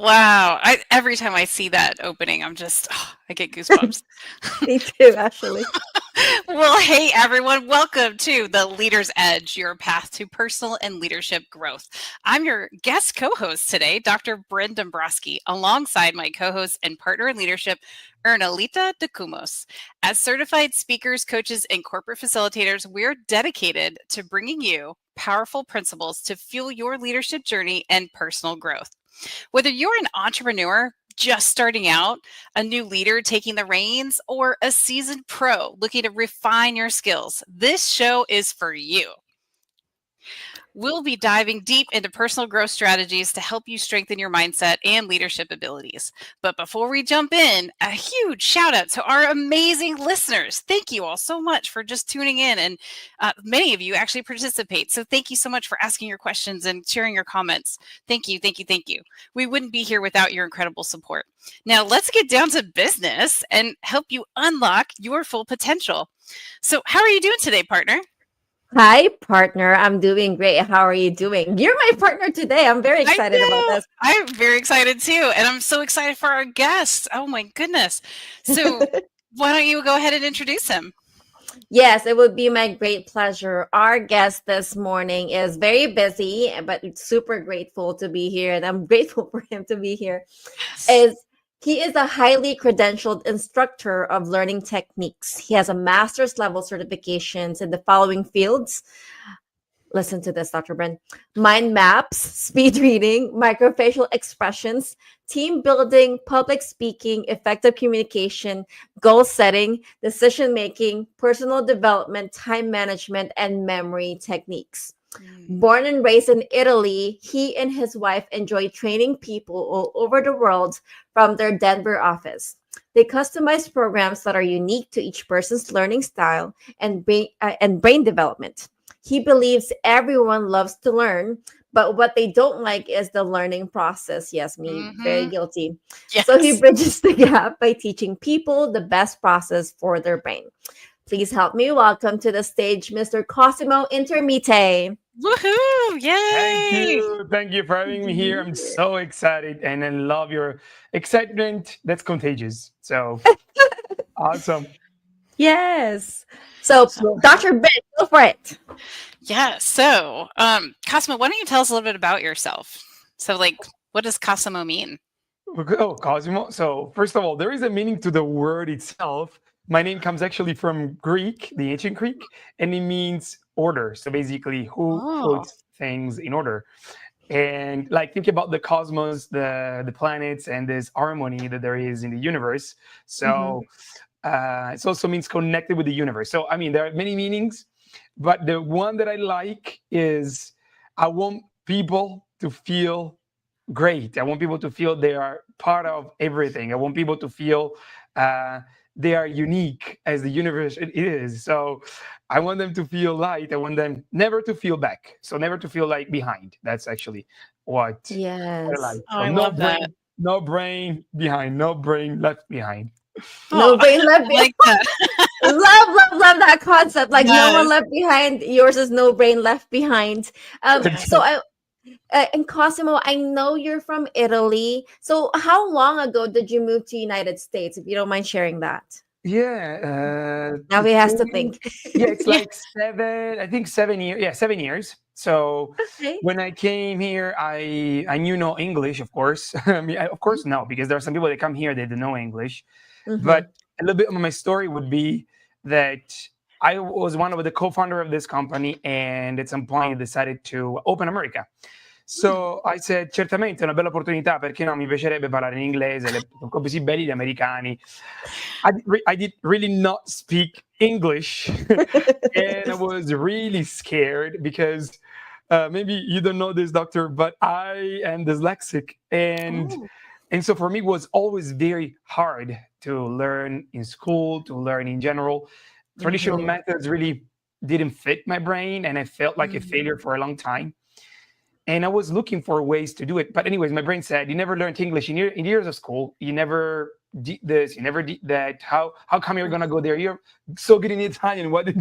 Wow. Every time I see that opening, I get goosebumps. Me too, actually. Well, hey everyone, welcome to The Leader's Edge, your path to personal and leadership growth. I'm your guest co-host today, Dr. Brynne Dombroski, alongside my co-host and partner in leadership, Ernie de Cumos. As certified speakers, coaches, and corporate facilitators, we're dedicated to bringing you powerful principles to fuel your leadership journey and personal growth. Whether you're an entrepreneur just starting out, a new leader taking the reins, or a seasoned pro looking to refine your skills, this show is for you. We'll be diving deep into personal growth strategies to help you strengthen your mindset and leadership abilities. But before we jump in, a huge shout out to our amazing listeners. Thank you all so much for just tuning in. And many of you actually participate. So thank you so much for asking your questions and sharing your comments. Thank you, thank you, thank you. We wouldn't be here without your incredible support. Now, let's get down to business and help you unlock your full potential. So, how are you doing today, partner? Hi, partner. I'm doing great. How are you doing? You're my partner today. I'm very I excited about know. this. I'm very excited too. And I'm so excited for our guest. Oh my goodness. So why don't you go ahead and introduce him? Yes, it would be my great pleasure. Our guest this morning is very busy, but super grateful to be here. And I'm grateful for him to be here. Yes. Is He is a highly credentialed instructor of learning techniques. He has a master's level certifications in the following fields. Listen to this, Dr. Brynne. Mind maps, speed reading, microfacial expressions, team building, public speaking, effective communication, goal setting, decision making, personal development, time management, and memory techniques. Mm. Born and raised in Italy, he and his wife enjoy training people all over the world from their Denver office. They customize programs that are unique to each person's learning style and brain development. He believes everyone loves to learn, but what they don't like is the learning process. Yes, me, very Mm-hmm. guilty. So he Yes. bridges the gap by teaching people the best process for their brain. Please help me welcome to the stage Mr. Cosimo Intermite. Woohoo! Thank Yay! you. Thank you for having me here. I'm so excited and I love your excitement. That's contagious. So awesome. Yes. So, So, Dr. Ben, go for it. Yeah. So, Cosmo, why don't you tell us a little bit about yourself? So, like, what does Cosimo mean? oh, Cosimo. So, first of all, there is a meaning to the word itself. My name comes actually from Greek, the ancient Greek, and it means order. So, basically, who Oh. puts things in order. And like think about the cosmos, the planets, and this harmony that there is in the universe. Mhm. So it also means connected with the universe. So I mean, there are many meanings, but the one that I like is I want people to feel great. I want people to feel they are part of everything. I want people to feel uh, they are unique as the universe it is. So I want them to feel light. I want them never to feel back. So never to feel like behind. That's actually what I Yes. like. Oh, So I love that. no brain behind, no brain left behind. Oh, No brain left I behind. like that. Love that concept. Like no one Yes. left behind. Yours is no brain left behind. So Yes. and Cosimo, I know you're from Italy. So how long ago did you move to United States? If you don't mind sharing that. Now It he has to came, think. yeah, it's Yeah. like seven, I think 7 years. Yeah, 7 years. So Okay. when I came here, I knew no English, of course. I mean, of course, no, because there are some people that come here they don't know English. Mm-hmm. But a little bit of my story would be that I was one of the co-founder of this company, and at some point I decided to open America. Mm. So I said, certamente è una bella opportunità, perché no, mi piacerebbe parlare in inglese, sono così belli gli americani. I did really not speak English, and I was really scared because maybe you don't know this, doctor, but I am dyslexic, Oh. and so for me it was always very hard to learn in school, to learn in general. Traditional Mm-hmm. methods really didn't fit my brain, and I felt like a Mm. failure for a long time. And I was looking for ways to do it. But anyways, my brain said, "You never learned English in years of school. You never did this. You never did that. How come you're gonna go there? You're so good in Italian. What do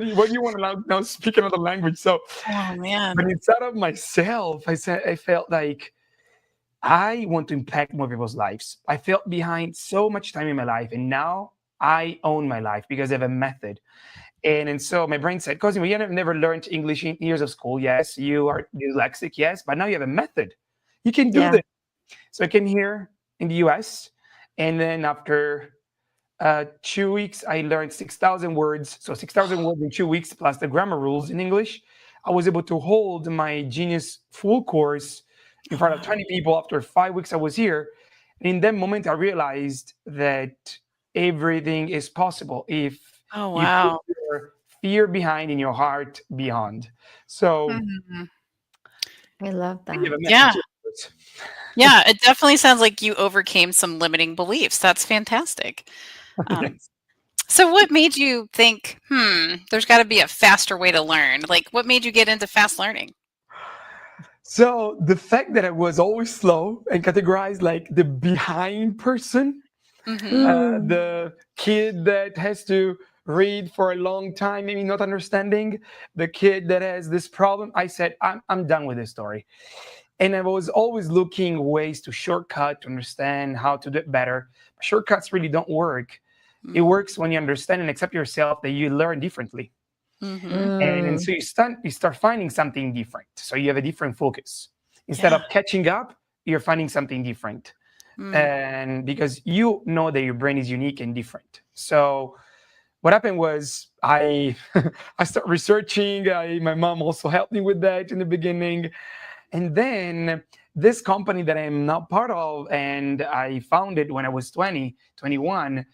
you want to now speak another language?" So, Oh but man. inside of myself, I felt like I want to impact more people's lives. I felt behind so much time in my life, and now I own my life because I have a method. And so my brain said, Cosimo, you have never learned English in years of school. Yes, you are dyslexic. Yes, but now you have a method. You can do Yeah. this. So I came here in the US. And then after 2 weeks, I learned 6,000 words. So 6,000 words in 2 weeks, plus the grammar rules in English. I was able to hold my Genius full course in front of 20 people after 5 weeks I was here. And in that moment, I realized that everything is possible if Oh, you put wow. your fear behind and your heart beyond. So Mhm. I love you have that. a Yeah. message. of it. Yeah, it definitely sounds like you overcame some limiting beliefs. That's fantastic. Um, Yes. so what made you think, there's got to be a faster way to learn? Like, what made you get into fast learning? So the fact that I was always slow and categorized like the behind person, Hmm. Mm. the kid that has to read for a long time, maybe not understanding, the kid that has this problem, I said, I'm done with this story. And I was always looking ways to shortcut to understand how to do it better. Shortcuts really don't work. It works when you understand and accept yourself that you learn differently. Hmm. And Mm. so you start finding something different. So you have a different focus. Instead Yeah. of catching up, you're finding something different. Mm. And because you know that your brain is unique and different. So what happened was I I started researching. My mom also helped me with that in the beginning. And then this company that I'm now part of, and I founded when I was 20, 21,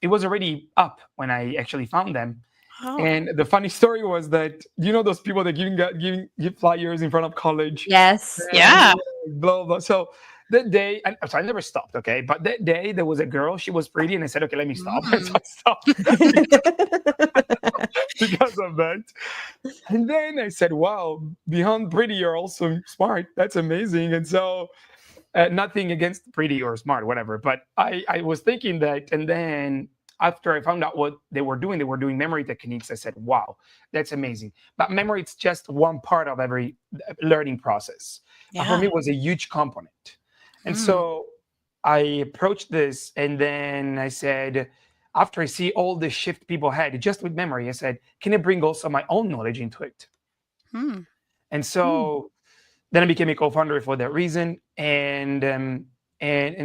it was already up when I actually found them. Oh. And the funny story was that, you know, those people that give flyers in front of college, Yes. and Yeah. blah blah. So that day, and so I never stopped. Okay, but that day there was a girl. She was pretty, and I said, okay, let me stop. And so Mm. I stopped because of that. And then I said, wow, beyond pretty, you're also smart. That's amazing. And so nothing against pretty or smart, whatever. But I was thinking that. And then after I found out what they were doing memory techniques. I said, wow, that's amazing. But memory, it's just one part of every learning process. But for me, Yeah. it was a huge component. And Mm. so I approached this. And then I said, after I see all the shift people had just with memory, I said, can I bring also my own knowledge into it? Mm. And Mm. so then I became a co-founder for that reason. And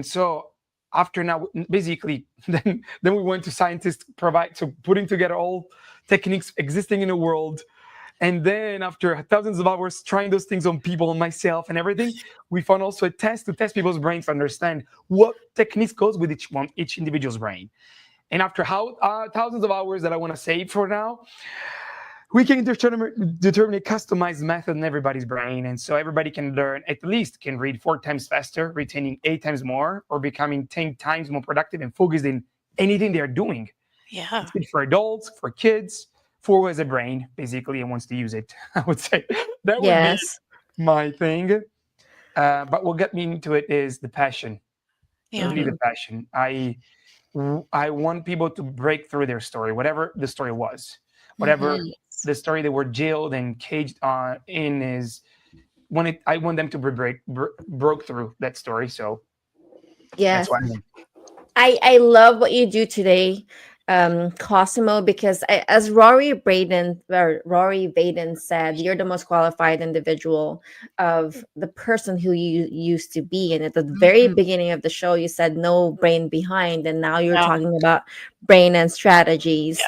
so after now, basically, then we went to scientists provide so putting together all techniques existing in the world. And then after thousands of hours trying those things on people, on myself and everything, we found also a test to test people's brains to understand what techniques goes with each individual's brain. And after thousands of hours that I want to save for now, we can determine a customized method in everybody's brain. And so everybody can learn, at least can read 4 times faster, retaining 8 times more, or becoming 10 times more productive and focused in anything they're doing. Yeah. It's good for adults, for kids, for who has a brain, basically, and wants to use it. I would say that would be Yes. my thing. But what got me into it is the passion, Yeah. really the Mhm. passion. I want people to break through their story, whatever the story was, whatever Hmm. the story they were jailed and caged in is. I want them to broke through that story. So that's Yes. why I'm in. I love what you do today, Cosimo, because as Rory Vaden said, you're the most qualified individual of the person who you used to be. And at the very Hmm. beginning of the show, you said no brain behind, and now you're Yeah. talking about brain and strategies.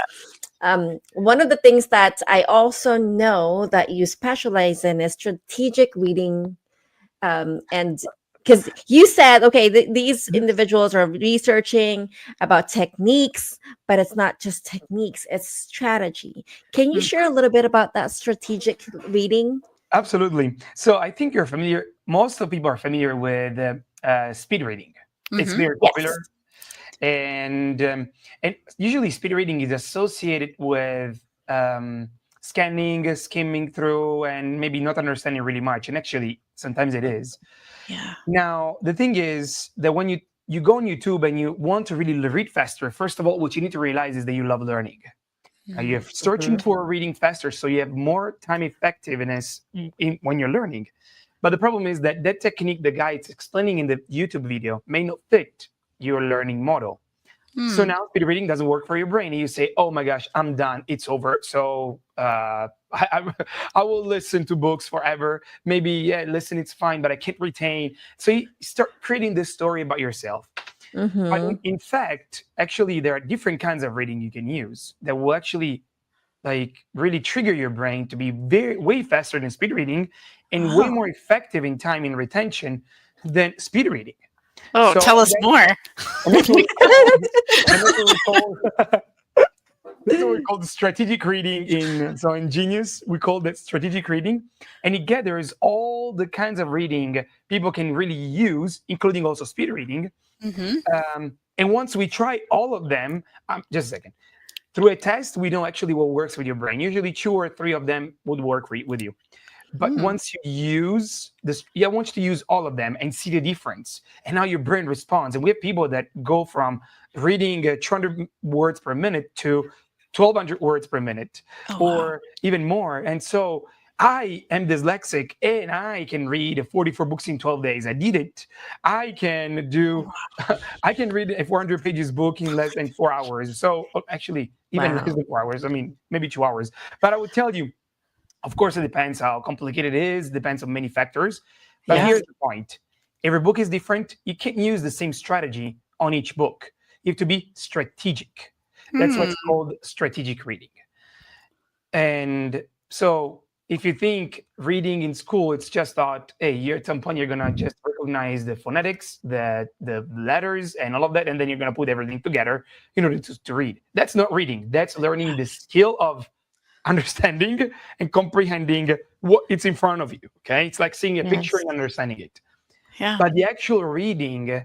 One of the things that I also know that you specialize in is strategic reading, and because you said, okay, these individuals are researching about techniques, but it's not just techniques, it's strategy. Can you Mm. share a little bit about that strategic reading? Absolutely. So I think you're familiar. Most of people are familiar with speed reading. It's Mhm. very Yes. popular, and usually speed reading is associated with scanning, skimming through, and maybe not understanding really much. And actually, sometimes it is. Yeah. Now, the thing is that when you go on YouTube and you want to really read faster, first of all, what you need to realize is that you love learning. You're Mm. searching Mhm. for reading faster, so you have more time effectiveness when you're learning. But the problem is that that technique the guy is explaining in the YouTube video may not fit your learning model. So now speed reading doesn't work for your brain. And you say, oh my gosh, I'm done. It's over. So I will listen to books forever. Maybe, yeah, listen, it's fine, but I can't retain. So you start creating this story about yourself. But in fact, actually, there are different kinds of reading you can use that will actually like really trigger your brain to be way faster than speed reading and way more effective in time and retention than speed reading. Oh, So tell us more. And that's what we call the strategic reading in Genius. We call that strategic reading. And it gathers all the kinds of reading people can really use, including also speed reading. And once we try all of them, just a second. Through a test, we know actually what works with your brain. Usually 2 or 3 of them would work with you. But once you use this, I want you to use all of them and see the difference and how your brain responds. And we have people that go from reading 200 words per minute to 1,200 words per minute or even more. And so I am dyslexic and I can read 44 books in 12 days. I did it. I can read a 400 pages book in less than 4 hours. So actually, even less than 4 hours. I mean, maybe 2 hours. But I would tell you, of course, it depends how complicated it is, depends on many factors. But here's the point. Every book is different. You can't use the same strategy on each book. You have to be strategic. That's what's called strategic reading. And so if you think reading in school, it's just thought, hey, you're at some point, you're going to just recognize the phonetics, the letters, and all of that, and then you're going to put everything together in order to read. That's not reading. That's learning the skill of understanding and comprehending what it's in front of you. Okay, it's like seeing a picture and understanding it. But the actual reading,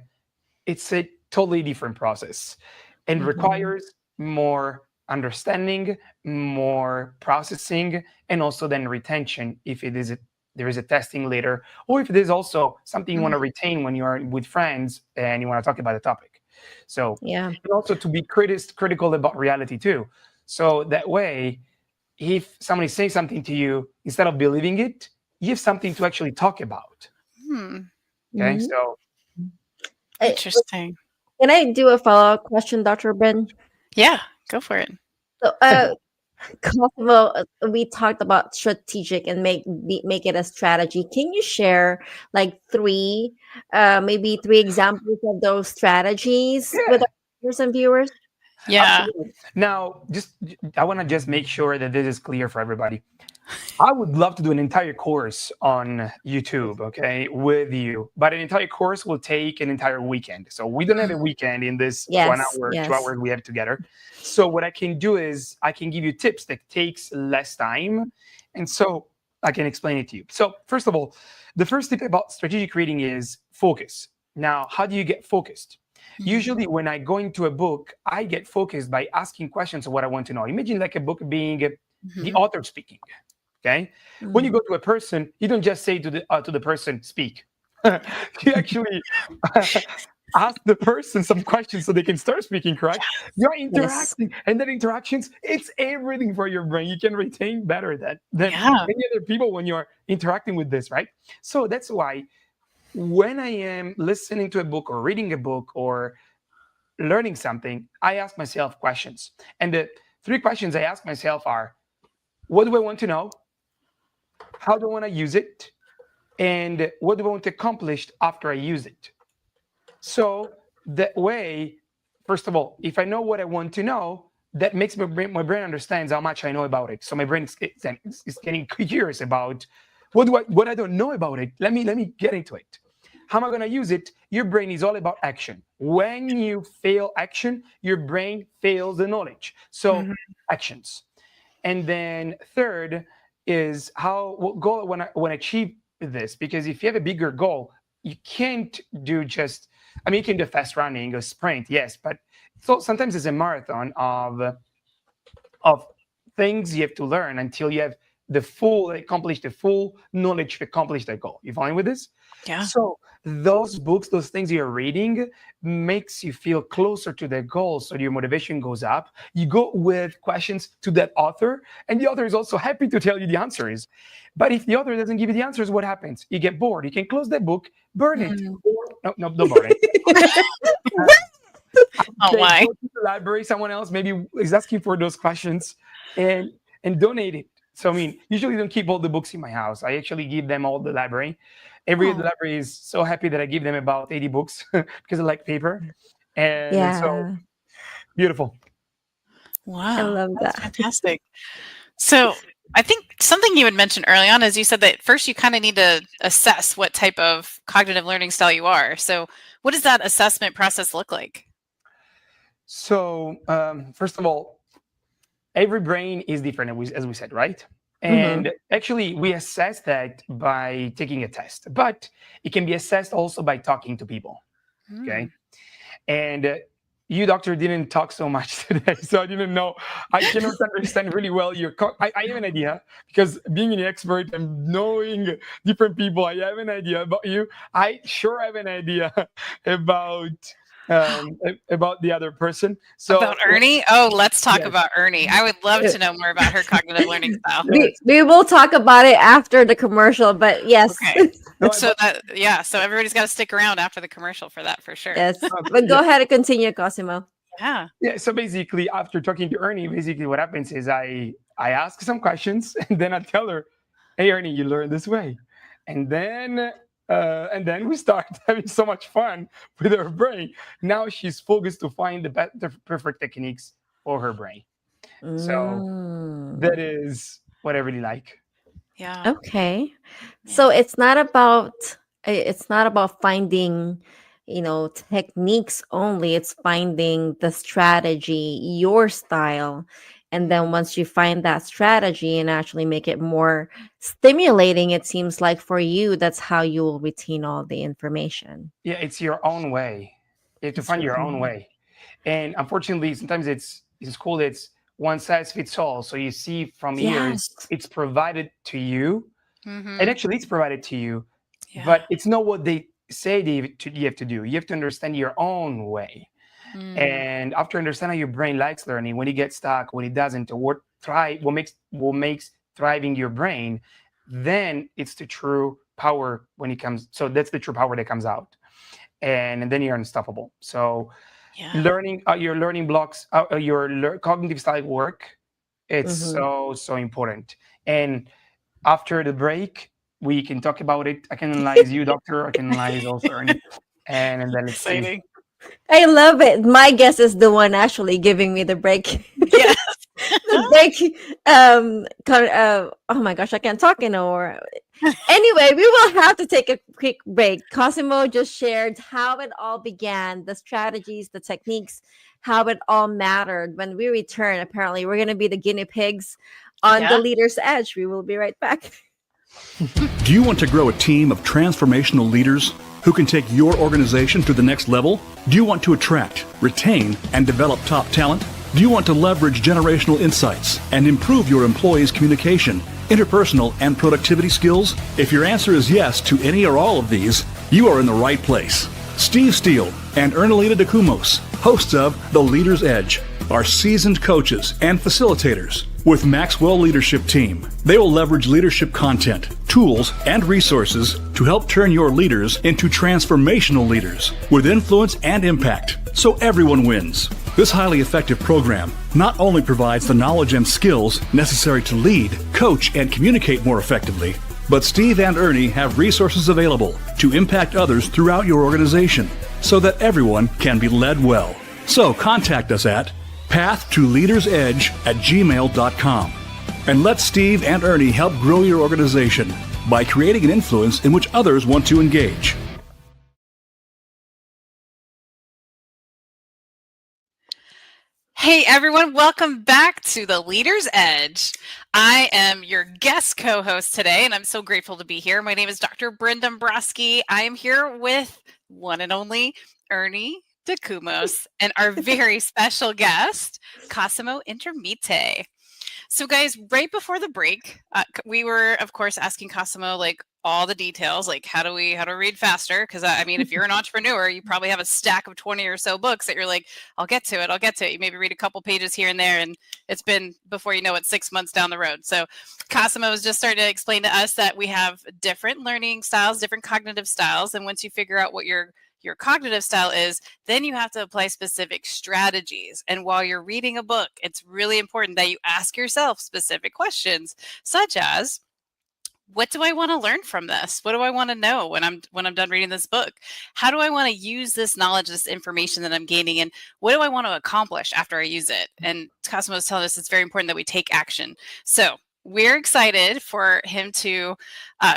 it's a totally different process and requires more understanding, more processing, and also then retention if there is a testing later, or if there's also something you want to retain when you are with friends and you want to talk about a topic. So and also to be critical about reality too. So that way, if somebody says something to you, instead of believing it, you have something to actually talk about. Okay, so interesting. Can I do a follow-up question, Dr. Brynne? Yeah, go for it. So, Cosimo, we talked about strategic and make it a strategy. Can you share like maybe three examples of those strategies with our viewers and viewers? Yeah. Absolutely. Now, I want to just make sure that this is clear for everybody. I would love to do an entire course on YouTube, okay, with you. But an entire course will take an entire weekend. So we don't have a weekend in this 1 hour, 2 hours we have together. So what I can do is I can give you tips that takes less time. And so I can explain it to you. So first of all, the first tip about strategic reading is focus. Now, how do you get focused? Usually when I go into a book, I get focused by asking questions of what I want to know. Imagine like a book being the author speaking. Okay. When you go to a person, you don't just say to the person, speak. You actually ask the person some questions so they can start speaking, correct? You're interacting, and that interactions, it's everything for your brain. You can retain better than many other people when you're interacting with this, right? So that's why when I am listening to a book or reading a book or learning something, I ask myself questions. And the 3 questions I ask myself are, what do I want to know? How do I want to use it? And what do I want to accomplish after I use it? So that way, first of all, if I know what I want to know, that makes my brain understands how much I know about it. So my brain is getting curious about what I don't know about it. Let me get into it. How am I going to use it? Your brain is all about action. When you fail action, your brain fails the knowledge. So actions. And then third is what goal when I achieve this, because if you have a bigger goal, you can't do just, I mean, you can do fast running or sprint, yes, but so sometimes it's a marathon of things you have to learn until you have accomplish the full knowledge to accomplish that goal. You following with this? Yeah. So those books, those things you're reading makes you feel closer to the goal. So your motivation goes up. You go with questions to that author, and the author is also happy to tell you the answers. But if the author doesn't give you the answers, what happens? You get bored. You can close the book, burn it. Or, no, don't burn it. Oh my. Go to the library, someone else maybe is asking for those questions and donate it. So I mean, usually don't keep all the books in my house. I actually give them all the library. Every library is so happy that I give them about 80 books because I like paper. And so beautiful. Wow. I love That's that. fantastic. So I think something you had mentioned early on is you said that first you kind of need to assess what type of cognitive learning style you are. So what does that assessment process look like? So first of all, every brain is different, as we said, right? Mm-hmm. And actually, we assess that by taking a test, but it can be assessed also by talking to people. Okay. And you, doctor, didn't talk so much today, so I didn't know. I cannot understand really well your. I have an idea because being an expert and knowing different people, I have an idea about you. I sure have an idea about the other person. So about Ernie? Oh, let's talk Yes. about Ernie. I would love to know more about her cognitive learning style. We will talk about it after the commercial, but yes. Okay. No, So everybody's got to stick around after the commercial for that for sure. Yes. But go ahead and continue, Cosimo. Yeah. Yeah. So basically, after talking to Ernie, basically what happens is I ask some questions and then I tell her, "Hey, Ernie, you learn this way," and then we start having so much fun with her brain. Now she's focused to find the perfect techniques for her brain. So that is what I really like. Yeah. Okay. So it's not about finding, techniques only. It's finding the strategy, your style. And then once you find that strategy and actually make it more stimulating, it seems like for you, that's how you will retain all the information. Yeah, it's your own way. You have to find your own way. And unfortunately, sometimes it's in school, it's one size fits all. So you see from years, it's provided to you. And actually, it's provided to you, but it's not what they say you have to do. You have to understand your own way. And after understanding how your brain likes learning, when it gets stuck, when it doesn't, or what makes thriving your brain, then it's the true power when it comes. So that's the true power that comes out, and then you're unstoppable. So learning your learning blocks, your cognitive style work, it's so important. And after the break, we can talk about it. I can analyze you, doctor. I can analyze also Ernie, and then let's see. Exciting. I love it. My guest is the one actually giving me the break. Yes. The break. Oh my gosh, I can't talk anymore. Anyway, we will have to take a quick break. Cosimo just shared how it all began, the strategies, the techniques, how it all mattered. When we return, apparently, we're going to be the guinea pigs on the Leader's Edge. We will be right back. Do you want to grow a team of transformational leaders who can take your organization to the next level? Do you want to attract, retain, and develop top talent? Do you want to leverage generational insights and improve your employees' communication, interpersonal, and productivity skills? If your answer is yes to any or all of these, you are in the right place. Steve Steele and Ernalita DeCumos, hosts of The Leader's Edge, are seasoned coaches and facilitators with Maxwell Leadership Team. They will leverage leadership content, tools, and resources to help turn your leaders into transformational leaders with influence and impact, so everyone wins. This highly effective program not only provides the knowledge and skills necessary to lead, coach, and communicate more effectively, but Steve and Ernie have resources available to impact others throughout your organization so that everyone can be led well. So contact us at pathtoleadersedge@gmail.com and let Steve and Ernie help grow your organization by creating an influence in which others want to engage. Hey everyone, welcome back to The Leader's Edge. I am your guest co-host today, and I'm so grateful to be here. My name is Dr. Brynne Dombroski. I am here with one and only Ernie DeCumos and our very special guest, Cosimo Intermite. So guys, right before the break, we were, of course, asking Cosimo like all the details, like how to read faster? Because I mean, if you're an entrepreneur, you probably have a stack of 20 or so books that you're like, I'll get to it. You maybe read a couple pages here and there, and it's been, before you know it, 6 months down the road. So Cosimo was just starting to explain to us that we have different learning styles, different cognitive styles, and once you figure out what your cognitive style is, then you have to apply specific strategies. And while you're reading a book, it's really important that you ask yourself specific questions, such as, what do I want to learn from this? What do I want to know when I'm done reading this book? How do I want to use this knowledge, this information that I'm gaining, and what do I want to accomplish after I use it? And Cosimo is telling us it's very important that we take action. So we're excited for him to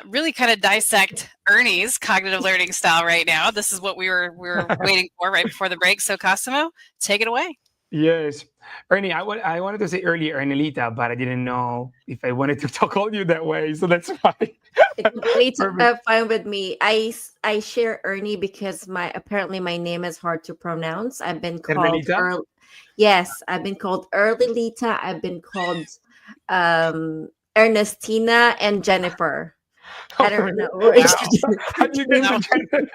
really kind of dissect Ernie's cognitive learning style right now. This is what we were waiting for right before the break. So Cosimo, take it away. Yes. Ernie, I wanted to say earlier Ernelita, but I didn't know if I wanted to call you that way. So that's fine. It's fine with me. I share Ernie because apparently my name is hard to pronounce. I've been called Yes, I've been called Erlilita. I've been called Ernestina and Jennifer. I don't know. How do you get Jennifer?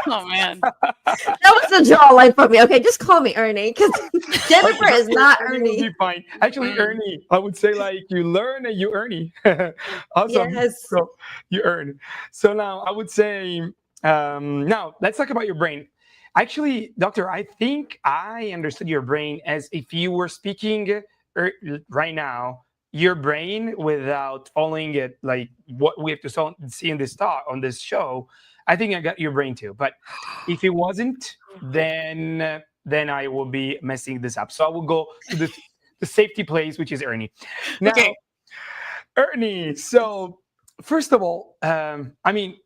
Oh man, that was a jawline for me. Okay, just call me Ernie because Jennifer is not Ernie. Be fine. Actually, Ernie, I would say like you learn and you Ernie. Awesome. Yes. So you earn. So now I would say, now let's talk about your brain. Actually, doctor, I think I understood your brain as if you were speaking right now, your brain without following it, like what we have to see in this talk on this show. I think I got your brain too. But if it wasn't, then I will be messing this up. So I will go to the safety place, which is Ernie. Now, okay. Ernie. So first of all, I mean,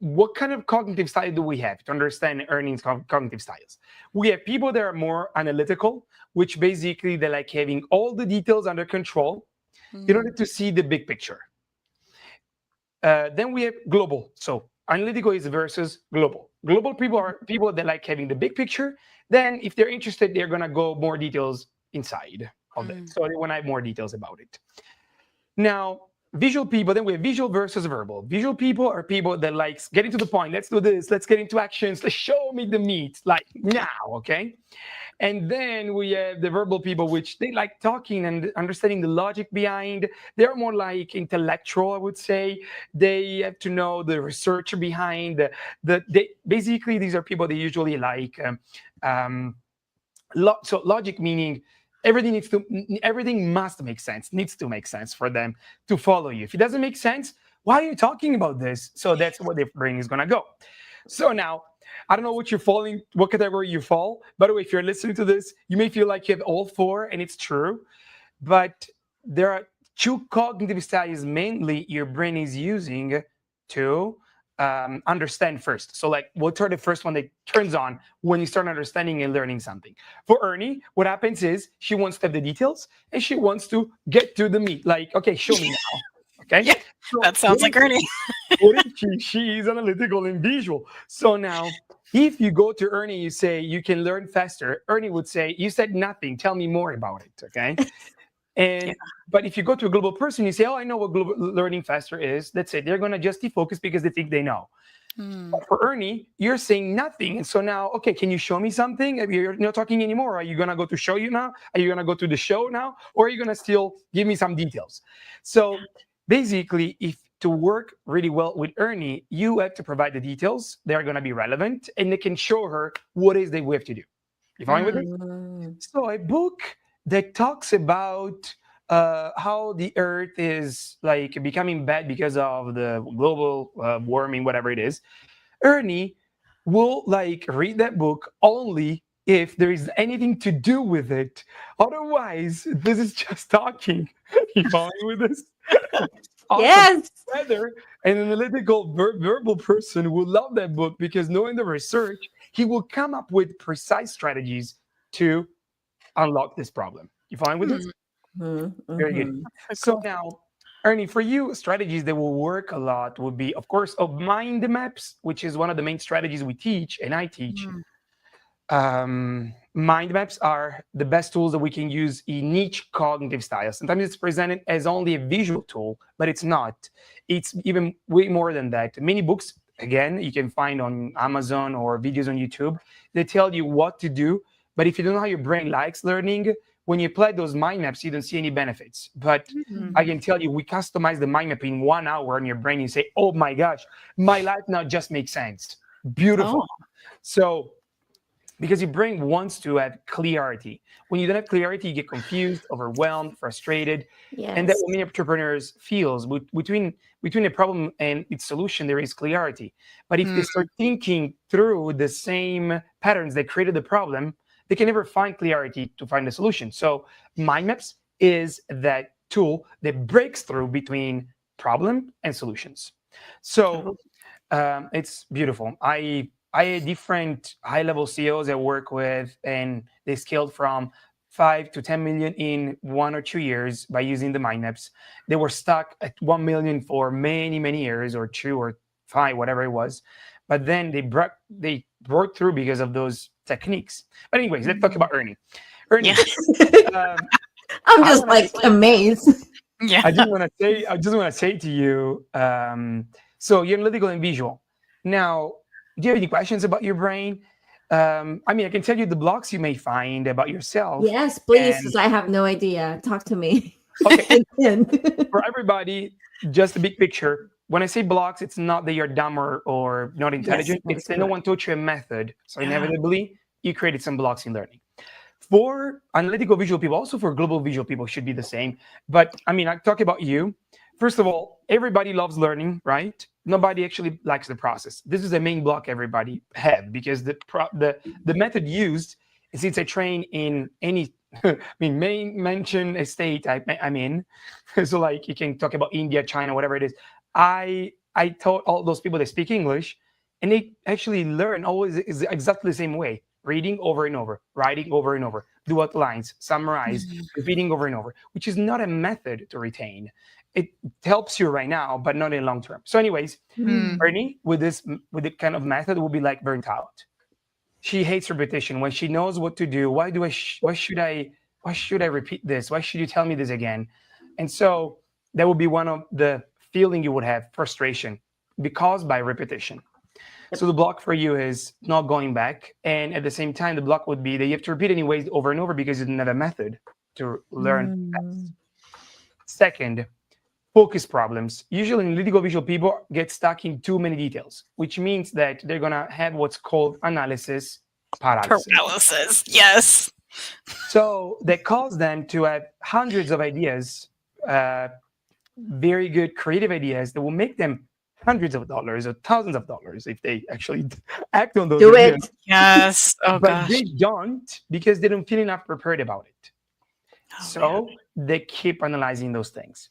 what kind of cognitive style do we have to understand Ernie's cognitive styles? We have people that are more analytical, which basically they like having all the details under control in order to see the big picture. Then we have global. So analytical is versus global. Global people are people that like having the big picture. Then if they're interested, they're going to go more details inside of it. So they want to have more details about it. Now, visual people, then we have visual versus verbal. Visual people are people that like getting to the point. Let's do this. Let's get into actions. Let's show me the meat. Like now, okay? And then we have the verbal people, which they like talking and understanding the logic behind. They're more like intellectual, I would say. They have to know the research behind. Basically, these are people that usually like. So logic meaning everything must make sense, needs to make sense for them to follow you. If it doesn't make sense, why are you talking about this? So that's what their brain is going to go. So now, I don't know what category you fall. By the way, if you're listening to this, you may feel like you have all four, and it's true. But there are two cognitive styles mainly your brain is using to understand first. So like, what are the first one that turns on when you start understanding and learning something? For Ernie, what happens is she wants to have the details and she wants to get to the meat. Like, okay, show me now. Okay. Yeah, so that sounds like Ernie. She is analytical and visual. So now, if you go to Ernie, you say you can learn faster. Ernie would say, you said nothing. Tell me more about it. Okay. And but if you go to a global person, you say, oh, I know what global learning faster is. That's it. They're going to just defocus because they think they know. But for Ernie, you're saying nothing. And so now, okay, can you show me something? You're not talking anymore. Are you going to go to show you now? Are you going to go to the show now? Or are you going to still give me some details? So basically, if to work really well with Ernie, you have to provide the details. They're going to be relevant and they can show her what is that we have to do. You fine with me? So a book that talks about how the earth is like becoming bad because of the global warming, whatever it is, Ernie will like read that book only if there is anything to do with it. Otherwise, this is just talking. You follow me with this? Awesome. Yes. Whether an analytical verbal person will love that book because knowing the research, he will come up with precise strategies to unlock this problem. You fine with this? Very good. So now, Ernie, for you, strategies that will work a lot would be, of course, of mind maps, which is one of the main strategies we teach and I teach. Mind maps are the best tools that we can use in each cognitive style. Sometimes it's presented as only a visual tool, but it's not. It's even way more than that. Many books, again, you can find on Amazon or videos on YouTube, they tell you what to do. But if you don't know how your brain likes learning, when you apply those mind maps, you don't see any benefits. But I can tell you, we customize the mind map in 1 hour in your brain. You say, oh my gosh, my life now just makes sense. Beautiful. So, because your brain wants to have clarity. When you don't have clarity, you get confused, overwhelmed, frustrated. And that's what many entrepreneurs feels. Between a problem and its solution, there is clarity. But if they start thinking through the same patterns that created the problem, they can never find clarity to find the solution. So mind maps is that tool that breaks through between problem and solutions. So it's beautiful. I had different high-level CEOs I work with, and they scaled from 5 to 10 million in 1 or 2 years by using the mind maps. They were stuck at 1 million for many, many years, or 2 or 5, whatever it was. But then they broke through because of those techniques. But anyways, let's talk about Ernie. Ernie, I'm just amazed. Yeah. I just want to say to you, so you're analytical and visual. Now, do you have any questions about your brain? I can tell you the blocks you may find about yourself. Yes, please, because I have no idea. Talk to me. Okay. For everybody, just a big picture. When I say blocks, it's not that you're dumb or not intelligent. Yes, it's that no one taught you a method. So inevitably, you created some blocks in learning. For analytical visual people, also for global visual people, should be the same. But I talk about you. First of all, everybody loves learning, right? Nobody actually likes the process. This is the main block everybody have, because the method used, since I train in any mention a state I'm in, so like you can talk about India, China, whatever it is. I taught all those people that speak English, and they actually learn always is exactly the same way: reading over and over, writing over and over, do outlines, summarize, repeating over and over, which is not a method to retain. It helps you right now, but not in long term. So anyways, Ernie, with the kind of method, will be like burnt out. She hates repetition. When she knows what to do, why should I repeat this? Why should you tell me this again? And so that would be one of the feeling you would have, frustration, because by repetition. So the block for you is not going back. And at the same time, the block would be that you have to repeat anyways over and over because you didn't have a method to learn fast. Second, focus problems. Usually analytical visual people get stuck in too many details, which means that they're going to have what's called analysis paralysis. Yes. So that causes them to have hundreds of ideas, very good creative ideas that will make them hundreds of dollars or thousands of dollars if they actually act on those ideas. Yes. Oh, but gosh. they don't, because they don't feel enough prepared about it. They keep analyzing those things.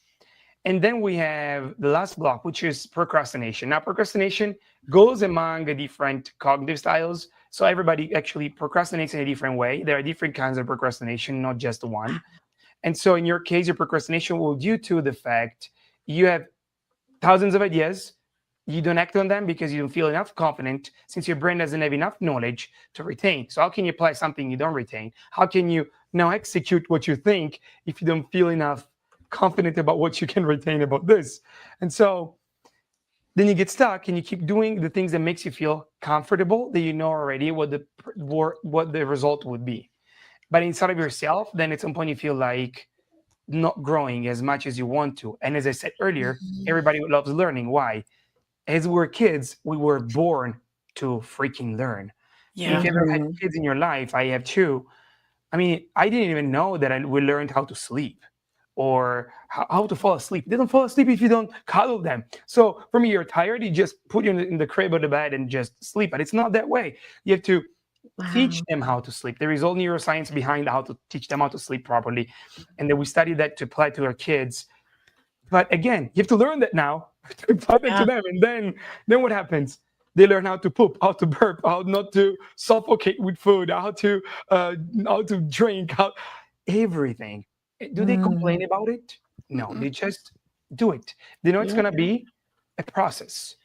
And then we have the last block, which is procrastination. Now, procrastination goes among the different cognitive styles. So everybody actually procrastinates in a different way. There are different kinds of procrastination, not just one. And so in your case, your procrastination will due to the fact you have thousands of ideas. You don't act on them because you don't feel enough confident, since your brain doesn't have enough knowledge to retain. So how can you apply something you don't retain? How can you now execute what you think if you don't feel enough confident about what you can retain about this? And so then you get stuck and you keep doing the things that makes you feel comfortable, that you know already what the result would be. But inside of yourself, then at some point you feel like not growing as much as you want to. And as I said earlier, everybody loves learning. Why? As we were kids, we were born to freaking learn. Yeah. If you ever had kids in your life, I have two. I didn't even know that we learned how to sleep or how to fall asleep. They don't fall asleep if you don't cuddle them. So for me, you're tired, you just put you in the crib or the bed and just sleep. But it's not that way. You have to teach them how to sleep. There is all neuroscience behind how to teach them how to sleep properly. And then we study that to apply to our kids. But again, you have to learn that now to apply that to them. And then what happens? They learn how to poop, how to burp, how not to suffocate with food, how to drink, everything. Do they complain about it? No, they just do it. They know it's going to be a process.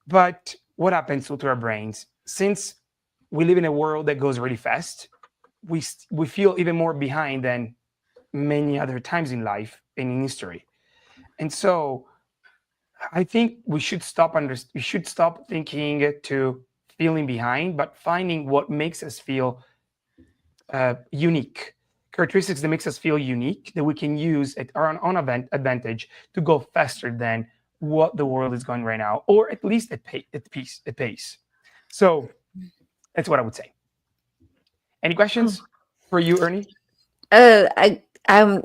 But what happens to our brains? Since we live in a world that goes really fast. We feel even more behind than many other times in life and in history. And so I think we should stop thinking to feeling behind, but finding what makes us feel unique, characteristics that makes us feel unique that we can use at our own advantage to go faster than what the world is going right now, or at least at pace. So that's what I would say. Any questions for you, Ernie? I'm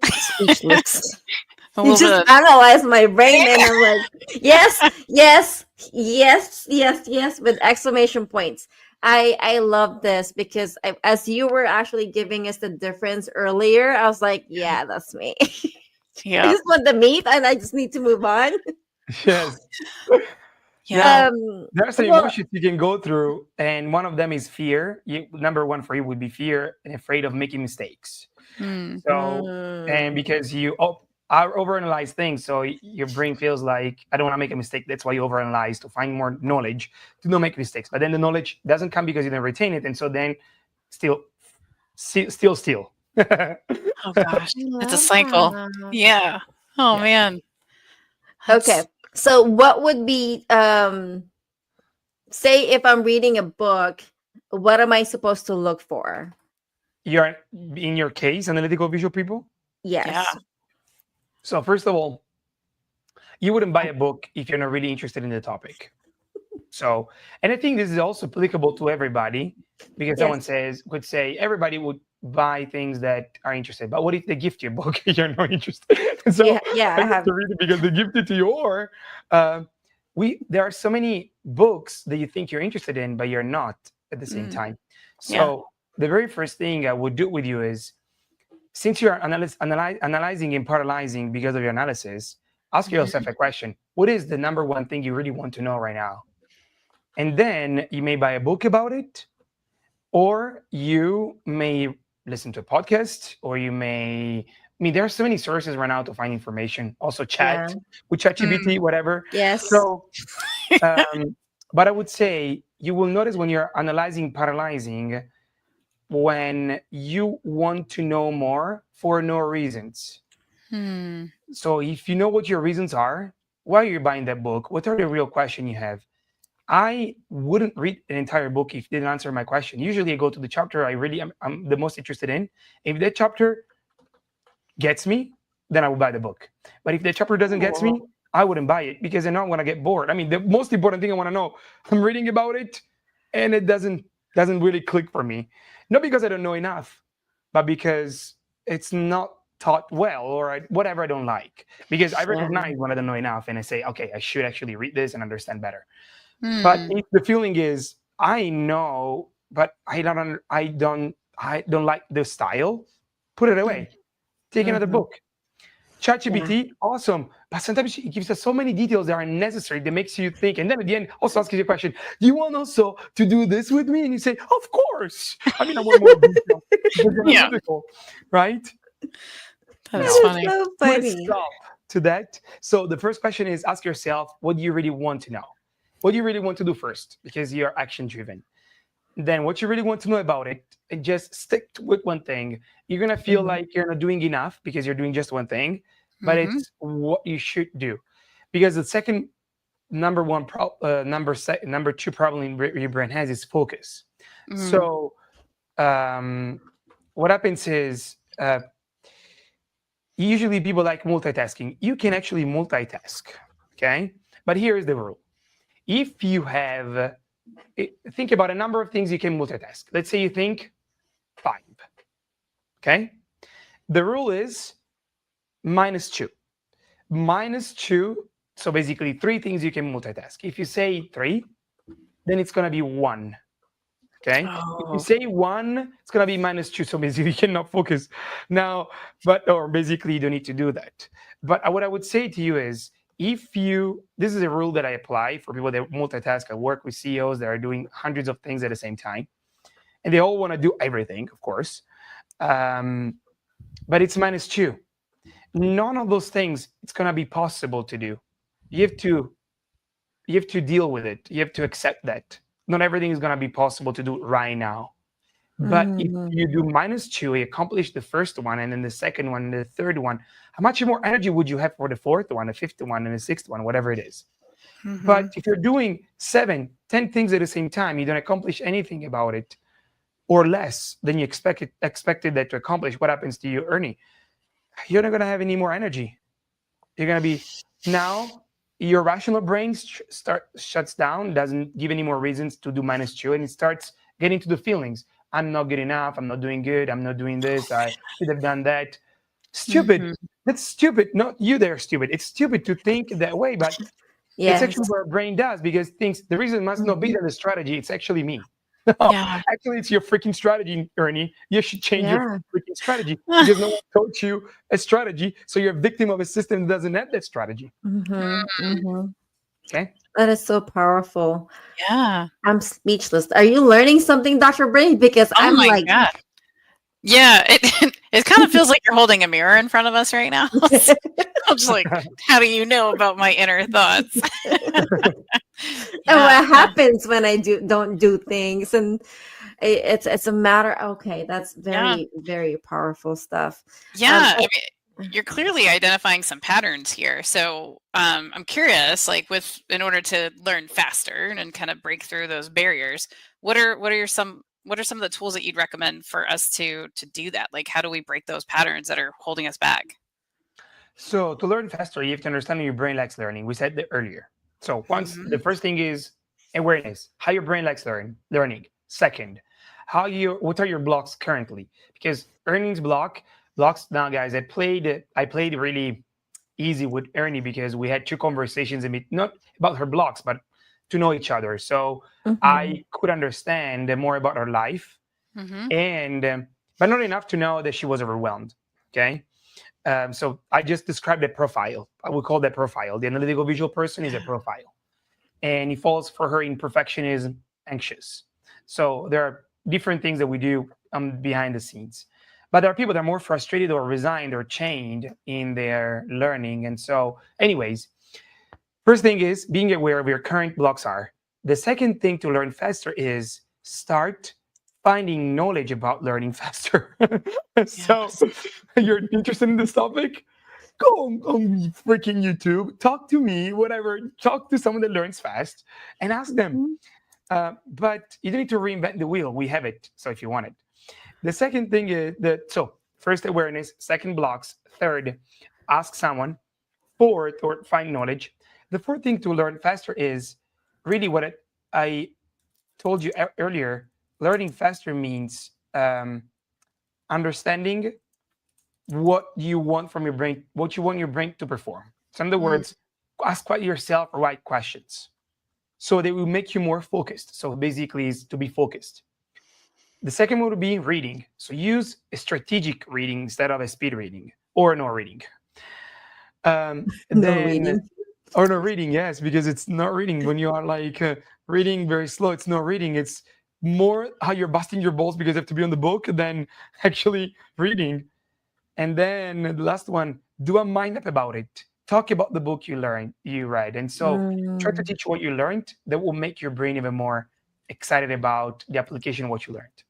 speechless. A You little just bit analyzed my brain, and I'm like, yes, yes, yes, yes, yes, with exclamation points. I love this because as you were actually giving us the difference earlier, I was like, yeah, that's me. I yeah. just want the meat, and I just need to move on. Yes. Yeah. There are some Well, emotions you can go through, and one of them is fear. Number one for you would be fear and afraid of making mistakes. Mm. So, and because you overanalyze things, so your brain feels like I don't want to make a mistake. That's why you overanalyze to find more knowledge to not make mistakes. But then the knowledge doesn't come because you didn't retain it, and so then still. Oh gosh, I it's a love cycle. that. Yeah. Oh Yeah. man. Okay. So what would be say if I'm reading a book, what am I supposed to look for? You're in your case analytical visual people. Yes. Yeah. So first of all, you wouldn't buy a book if you're not really interested in the topic. So, and I think this is also applicable to everybody because someone would say everybody would buy things that are interested. But what if they gift you a book you're not interested? So Yeah, I I have have. to read it because they gift it to you, or there are so many books that you think you're interested in, but you're not at the same time. So the very first thing I would do with you is, since you're analyzing and paralyzing because of your analysis, ask yourself a question. What is the number one thing you really want to know right now? And then you may buy a book about it, or you may listen to a podcast, or you may, there are so many sources right now to find information. Also chat with ChatGPT, whatever. Yes. So, but I would say you will notice when you're analyzing, paralyzing, when you want to know more for no reasons. So if you know what your reasons are, why are you buying that book? What are the real questions you have? I wouldn't read an entire book if it didn't answer my question. Usually I go to the chapter I'm the most interested in. If that chapter gets me, then I will buy the book. But if the chapter doesn't get me, I wouldn't buy it because I know I'm going to get bored. The most important thing I want to know, I'm reading about it and it doesn't really click for me. Not because I don't know enough, but because it's not taught well, or whatever I don't like. Because I recognize when I don't know enough and I say, okay, I should actually read this and understand better. But if the feeling is I know, but I don't like the style, put it away. Take another book. ChatGPT, awesome. But sometimes it gives us so many details that are unnecessary that makes you think. And then at the end, also asks you a question. Do you want also to do this with me? And you say, of course. I want more detail. Analytical, right? That's funny. So Let's funny. stop to that. So the first question is, ask yourself, what do you really want to know? What do you really want to do first? Because you're action driven. Then what you really want to know about it, and just stick with one thing. You're going to feel like you're not doing enough because you're doing just one thing, but it's what you should do. Because the second number two problem your brain has is focus. So what happens is usually people like multitasking. You can actually multitask, okay? But here is the rule. If you have, think about a number of things you can multitask. Let's say you think 5, okay? The rule is -2. -2, so basically 3 things you can multitask. If you say 3, then it's going to be 1, okay? If you say 1, it's going to be -2, so basically you cannot focus now, or basically you don't need to do that. But what I would say to you is, this is a rule that I apply for people that multitask. I work with CEOs that are doing hundreds of things at the same time, and they all want to do everything, of course. But it's -2. None of those things it's going to be possible to do. You have to deal with it. You have to accept that. not everything is going to be possible to do right now. But if you do -2, you accomplish the first one, and then the second one, and the third one, how much more energy would you have for the fourth one, the fifth one, and the sixth one, whatever it is? But if you're doing 7, 10 things at the same time, you don't accomplish anything about it, or less than you expected that to accomplish. What happens to you, Ernie? You're not going to have any more energy. You're going to be, now your rational brain shuts down, doesn't give any more reasons to do -2, and it starts getting to the feelings. I'm not good enough. I'm not doing good. I'm not doing this. I should have done that. Stupid. That's stupid. Not you there, stupid. It's stupid to think that way, but it's actually what our brain does, because thinks the reason must not be that the strategy, it's actually me. Actually, it's your freaking strategy, Ernie. You should change your freaking strategy, because no one taught you a strategy. So you're a victim of a system that doesn't have that strategy. Okay. That is so powerful. Yeah. I'm speechless. Are you learning something, Dr. Brynne? Because I'm like, God. Yeah, it kind of feels like you're holding a mirror in front of us right now. I'm just like, how do you know about my inner thoughts? And what happens when I don't do things? And it's a matter. Okay, that's very, very powerful stuff. Yeah, I mean, you're clearly identifying some patterns here. So I'm curious, like, in order to learn faster and kind of break through those barriers, what are some of the tools that you'd recommend for us to do that? Like, how do we break those patterns that are holding us back? So to learn faster, you have to understand your brain likes learning. We said that earlier. So the first thing is awareness, how your brain likes learning. Second, what are your blocks currently? Because Ernie's blocks now, guys, I played really easy with Ernie, because we had 2 conversations, not about her blocks, but to know each other. So I could understand more about her life, and but not enough to know that she was overwhelmed. Okay. So I just described a profile. I would call that profile. The analytical visual person is a profile, and he falls for her in perfectionism, anxious. So there are different things that we do behind the scenes. But there are people that are more frustrated or resigned or chained in their learning. And so anyways, first thing is being aware of your current blocks are. The second thing to learn faster is start finding knowledge about learning faster. So you're interested in this topic? Go on freaking YouTube, talk to me, whatever, talk to someone that learns fast and ask them. But you don't need to reinvent the wheel. We have it. So if you want it. The second thing is first awareness, second blocks, third, ask someone, fourth, or find knowledge. The fourth thing to learn faster is really what I told you earlier. Learning faster means understanding what you want from your brain, what you want your brain to perform. So in other words, ask yourself the right questions so they will make you more focused. So basically is to be focused. The second one would be reading. So use a strategic reading instead of a speed reading or no reading. No reading, yes, because it's not reading. When you are like reading very slow, it's not reading. It's more how you're busting your balls because you have to be on the book than actually reading. And then the last one, do a mind map about it. Talk about the book you read. And so try to teach what you learned. That will make your brain even more excited about the application of what you learned.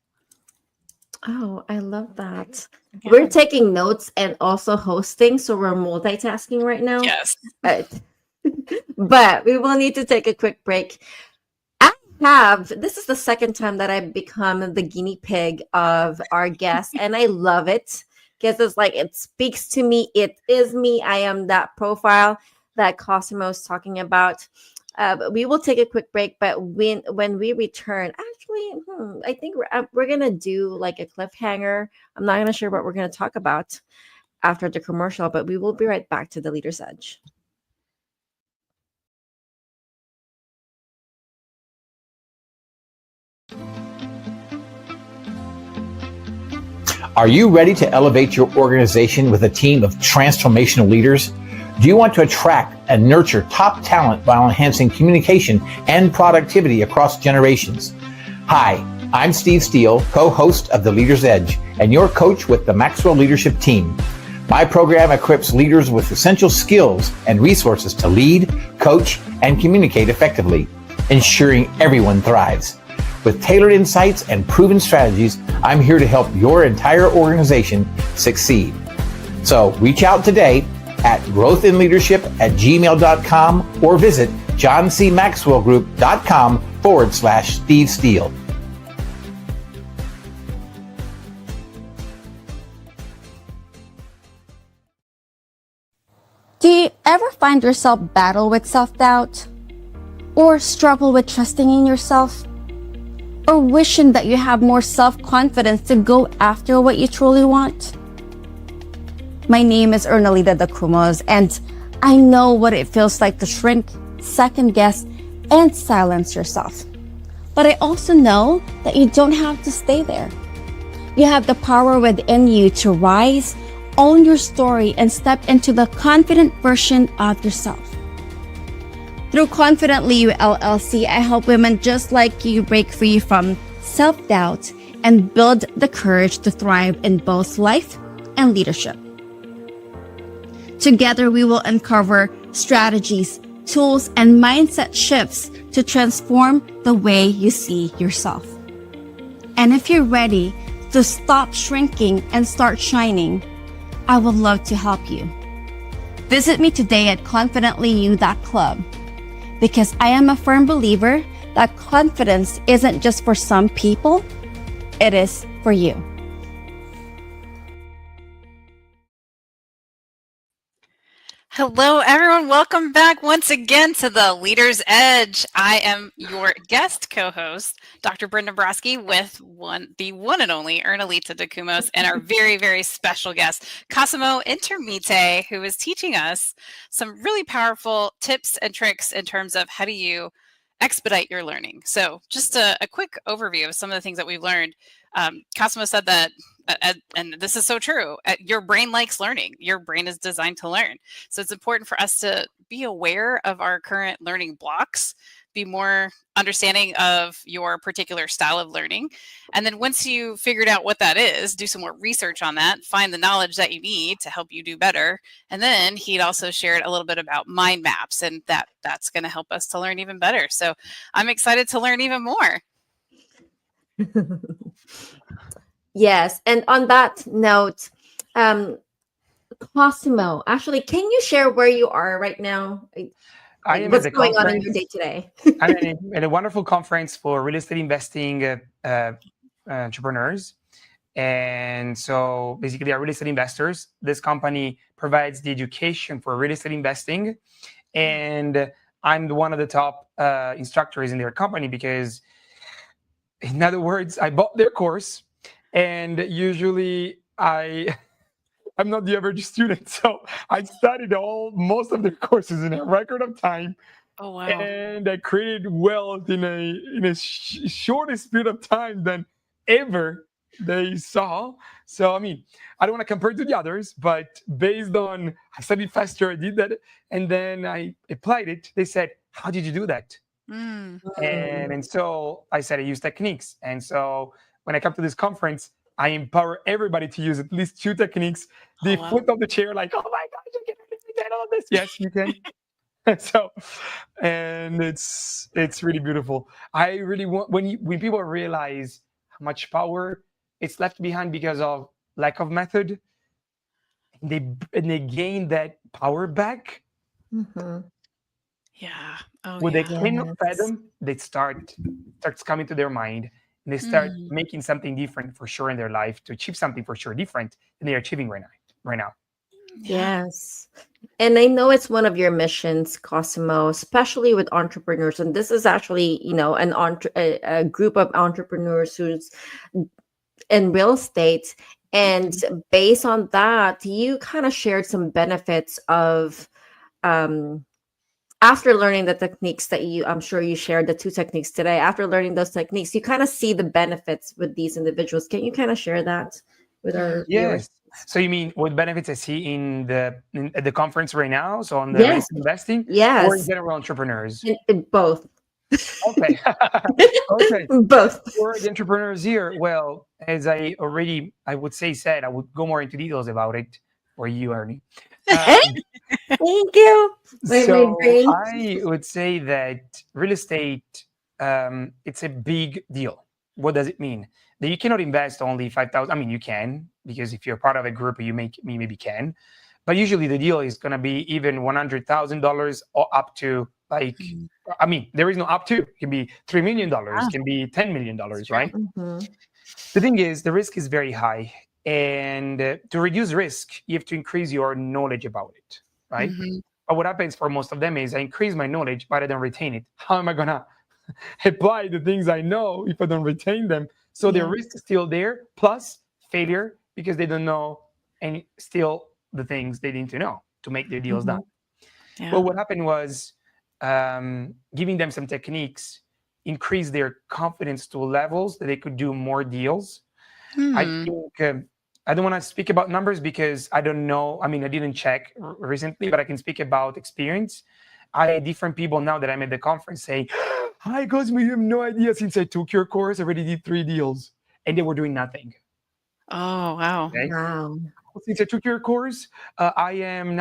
Oh, I love that. Yeah. We're taking notes and also hosting, so we're multitasking right now. Yes. But we will need to take a quick break. This is the second time that I've become the guinea pig of our guest, and I love it because it's like it speaks to me. It is me. I am that profile that Cosimo is talking about. But we will take a quick break, but when we return, actually, I think we're gonna do like a cliffhanger. I'm not gonna sure what we're gonna talk about after the commercial, but we will be right back to the Leader's Edge. Are you ready to elevate your organization with a team of transformational leaders? Do you want to attract and nurture top talent while enhancing communication and productivity across generations? Hi, I'm Steve Steele, co-host of The Leader's Edge, and your coach with the Maxwell Leadership Team. My program equips leaders with essential skills and resources to lead, coach, and communicate effectively. ensuring everyone thrives. With tailored insights and proven strategies, I'm here to help your entire organization succeed. So reach out today at growthinleadership@gmail.com or visit johncmaxwellgroup.com/Steve Steele. Do you ever find yourself battle with self-doubt? Or struggle with trusting in yourself? Or wishing that you have more self-confidence to go after what you truly want? My name is Ernie and I know what it feels like to shrink, second guess, and silence yourself. But I also know that you don't have to stay there. You have the power within you to rise, own your story, and step into the confident version of yourself. Through Confidently You LLC, I help women just like you break free from self-doubt and build the courage to thrive in both life and leadership. Together, we will uncover strategies, tools, and mindset shifts to transform the way you see yourself. And if you're ready to stop shrinking and start shining, I would love to help you. Visit me today at confidentlyu.club because I am a firm believer that confidence isn't just for some people, it is for you. Hello, everyone. Welcome back once again to the Leader's Edge. I am your guest co-host, Dr. Brynne Dombroski, with the one and only Ernie and our very, very special guest, Cosimo Intermite, who is teaching us some really powerful tips and tricks in terms of how do you expedite your learning. So just a quick overview of some of the things that we've learned. Cosimo said that, and this is so true, your brain likes learning. Your brain is designed to learn. So it's important for us to be aware of our current learning blocks, be more understanding of your particular style of learning. And then once you figured out what that is, do some more research on that, find the knowledge that you need to help you do better. And then he'd also shared a little bit about mind maps, and that's going to help us to learn even better. So I'm excited to learn even more. Yes. And on that note, Cosimo, actually, can you share where you are right now? I am What's at the going on in conference. your day today? I'm at a wonderful conference for real estate investing entrepreneurs. And so basically, our real estate investors, this company provides the education for real estate investing. And I'm one of the top instructors in their company because, in other words, I bought their course. And usually I'm not the average student. So I studied most of their courses in a record of time. Oh, wow. And I created wealth in a shortest period of time than ever they saw. So, I mean, I don't want to compare to the others, but based on I studied faster, I did that. And then I applied it. They said, how did you do that? And so I said, I use techniques. And so when I come to this conference, I empower everybody to use at least 2 techniques. The foot of the chair, like, oh my God, you can get all of this. Yes, you can. So, and it's really beautiful. I really want when people realize how much power it's left behind because of lack of method, they gain that power back. Mm-hmm. Yeah. Oh, When yeah. they cannot fathom, they starts coming to their mind. And they start making something different for sure in their life to achieve something for sure different than they're achieving right now. Yes. And I know it's one of your missions, Cosimo, especially with entrepreneurs. And this is actually, a group of entrepreneurs who's in real estate. And based on that, you kind of shared some benefits of after learning the techniques that I'm sure you shared the 2 techniques today. After learning those techniques, you kind of see the benefits with these individuals. Can you kind of share that with our viewers? So you mean what benefits I see at the conference right now? So on the real estate investing, yes, or in general entrepreneurs? In both. Okay. Okay. Both. For the entrepreneurs here, well, as I would say said, I would go more into details about it for you, Ernie. Thank you. My So brain. I would say that real estate, it's a big deal. What does it mean? That you cannot invest only 5,000. I mean, you can, because if you're part of a group, you maybe can. But usually the deal is going to be even $100,000 or up to like, I mean, there is no up to. It can be $3 million, it can be $10 million, right? Mhm. The thing is, the risk is very high. And to reduce risk, you have to increase your knowledge about it, right? Mhm. But what happens for most of them is I increase my knowledge, but I don't retain it. How am I going to apply the things I know if I don't retain them? So the Yeah. risk is still there, plus failure because they don't know and still the things they need to know to make their deals done. Yeah. Well, what happened was giving them some techniques increased their confidence to levels that they could do more deals. I think I don't want to speak about numbers because I don't know. I mean, I didn't check recently, but I can speak about experience. I had different people now that I'm at the conference say, "Hi, Cosimo, you have no idea. Since I took your course, I already did 3 deals," and they were doing nothing. Oh, wow. Okay. Wow. Since I took your course, I am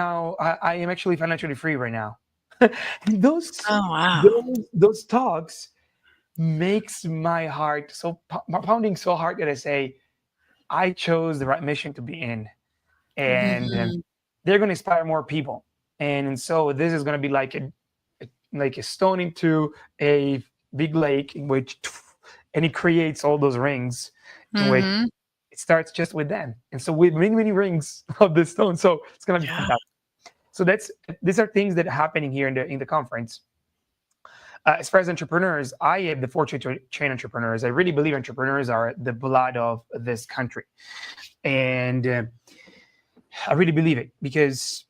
actually financially free right now. And Oh, wow. those talks makes my heart so pounding so hard that I say, I chose the right mission to be in, and they're going to inspire more people. And so this is going to be like a stone into a big lake in which, and it creates all those rings in which Mhm. it starts just with them. And so with many rings of the stone, so it's going to be fantastic. So these are things that are happening here in the conference. As far as entrepreneurs, I have the fortune to train entrepreneurs. I really believe entrepreneurs are the blood of this country. And I really believe it because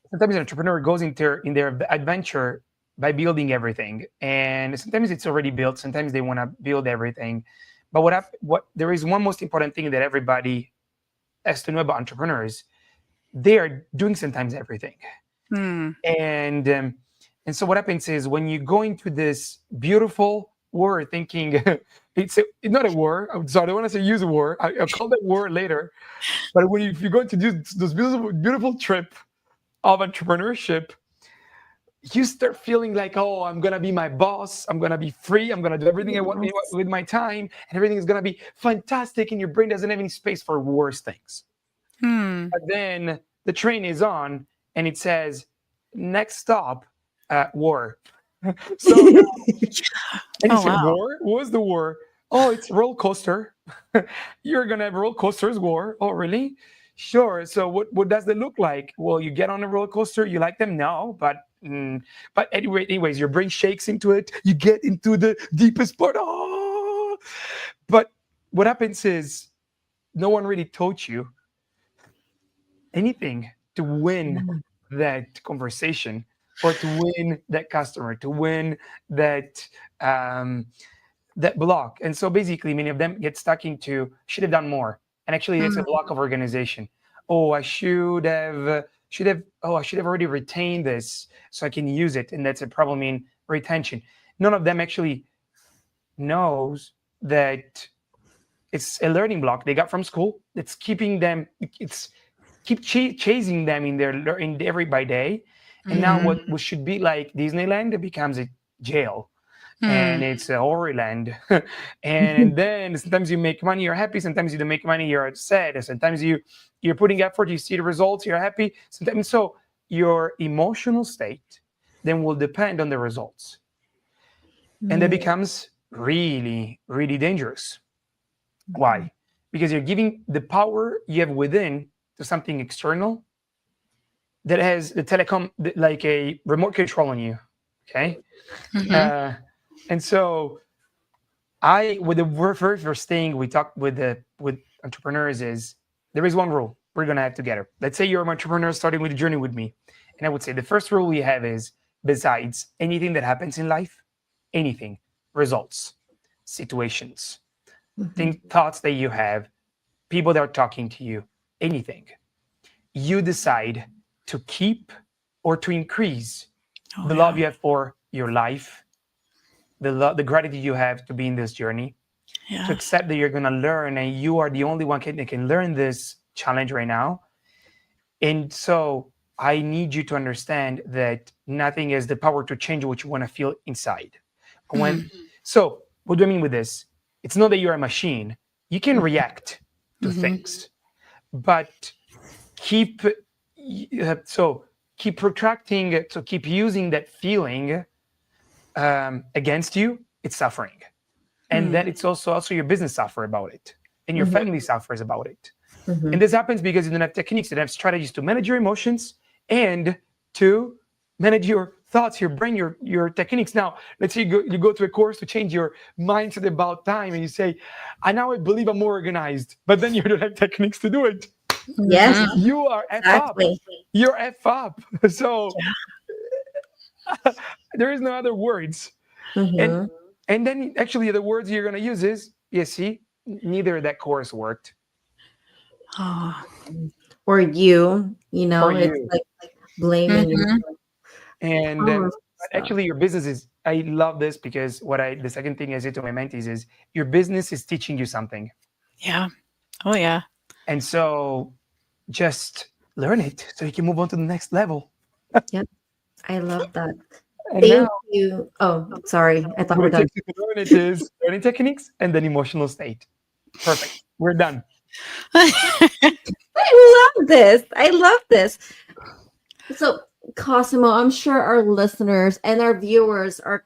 sometimes an entrepreneur goes in their adventure by building everything. And sometimes it's already built. Sometimes they want to build everything. But what there is one most important thing that everybody has to know about entrepreneurs. They are doing sometimes everything. And so what happens is when you go into this beautiful war thinking it's not a war. So I don't want to say use a war. I'll call that war later. But if you go into this beautiful trip of entrepreneurship, you start feeling like, oh, I'm going to be my boss. I'm going to be free. I'm going to do everything I want with my time. And everything is going to be fantastic. And your brain doesn't have any space for worse things. But then the train is on and it says, next stop, war. So, and he said, wow. war? What was the war? Oh, it's a roller coaster. You're going to have a roller coaster's war. Oh, really? Sure. So what does that look like? Well, you get on a roller coaster. You like them? No. But anyways, your brain shakes into it. You get into the deepest part. Oh! But what happens is no one really taught you anything to win that conversation or to win that customer, to win that that block. And so basically many of them get stuck into should have done more. And actually it's a block of organization. Oh, I should have already retained this so I can use it. And that's a problem in retention. None of them actually knows that it's a learning block they got from school. It's keeping them, chasing them in every by day. And now what should be like Disneyland, it becomes a jail. And it's a horror land. And then sometimes you make money, you're happy. Sometimes you don't make money, you're sad. Sometimes you're putting effort, you see the results, you're happy. Sometimes so your emotional state then will depend on the results. And that becomes really, really dangerous. Why? Because you're giving the power you have within to something external that has the telecom, like a remote control on you. Okay. And so with the very first thing we talked with entrepreneurs is there is one rule we're going to have together. Let's say you're an entrepreneur starting with a journey with me. And I would say the first rule we have is besides anything that happens in life, anything, results, situations, thoughts that you have, people that are talking to you, anything, you decide to keep or to increase the love you have for your life, the gratitude you have to be in this journey, to accept that you're going to learn and you are the only one that can learn this challenge right now. And so I need you to understand that nothing has the power to change what you want to feel inside. So what do I mean with this? It's not that you're a machine. You can react to things, but keep protracting, so keep using that feeling against you. It's suffering, and then it's also your business suffer about it, and your family suffers about it. And this happens because you don't have techniques, you don't have strategies to manage your emotions and to manage your thoughts, your brain, your techniques. Now, let's say you go to a course to change your mindset about time, and you say, I believe I'm more organized, but then you don't have techniques to do it. Yes, You are F up. You're F up. So there is no other words. And then actually the words you're going to use is, neither of that course worked. Or you know, Or it's you. like blaming yourself. And actually your business is, I love this because the second thing I say to my mentees is your business is teaching you something. Yeah. Oh, yeah. And so just learn it so you can move on to the next level. Yep. I love that. And Thank now, you. Oh, sorry. I thought we're done. learn it is learning techniques and then emotional state. Perfect. We're done. I love this. I love this. So, Cosimo, I'm sure our listeners and our viewers are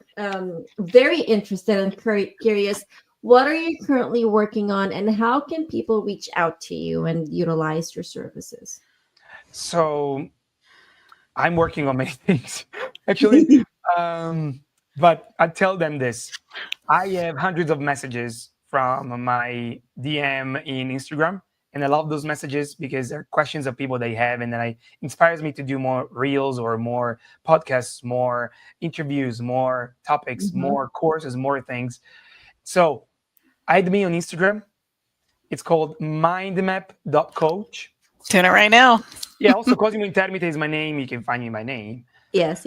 very interested and curious. What are you currently working on, and how can people reach out to you and utilize your services? So I'm working on many things, actually. But I tell them this. I have hundreds of messages from my DM in Instagram. And I love those messages because they're questions of people they have. And then it inspires me to do more reels or more podcasts, more interviews, more topics, more courses, more things. So add me on Instagram. It's called mindmap.coach. Doing it right now. Yeah, also Cosimo Intermite is my name. You can find me by name. Yes.